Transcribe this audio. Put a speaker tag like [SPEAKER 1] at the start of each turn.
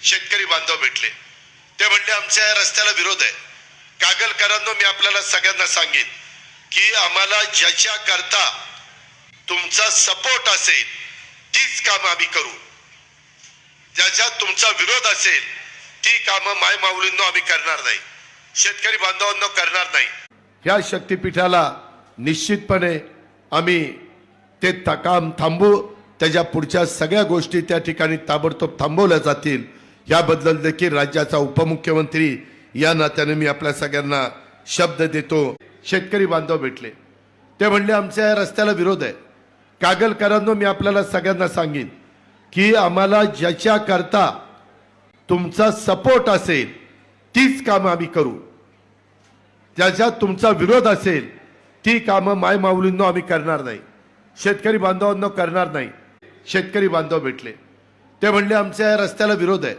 [SPEAKER 1] शेतकरी बांधव भेटले. ते म्हणले आमच्या या रस्त्याला विरोध आहे. कागलकरांनो, मी आपल्याला सगळ्यांना सांगेन की आम्हाला ज्याच्या करता तुमचा सपोर्ट असेल तीच कामं आम्ही करू. ज्याच्यात तुमचा विरोध असेल ती कामं माय माऊलींनो आम्ही करणार नाही, शेतकरी बांधवांनो करणार नाही. ह्या शक्तीपीठाला निश्चितपणे आम्ही ते काम थांबू. त्याच्या पुढच्या सगळ्या गोष्टी त्या ठिकाणी ताबडतोब थांबवल्या जातील. याबद्दल देखील राज्याचा उपमुख्यमंत्री या नात्याने मी आपल्या सगळ्यांना शब्द देतो. शेतकरी बांधव भेटले. ते म्हणले आमच्या या रस्त्याला विरोध आहे. कागलकरांनो, मी आपल्याला सगळ्यांना सांगेन की आम्हाला ज्याच्या करता तुमचा सपोर्ट असेल तीच कामं आम्ही करू. ज्याच्यात तुमचा विरोध असेल ती कामं माय माऊलींनो आम्ही करणार नाही, शेतकरी बांधवांनो करणार नाही. शेतकरी बांधव भेटले. ते म्हणले आमच्या या रस्त्याला विरोध आहे.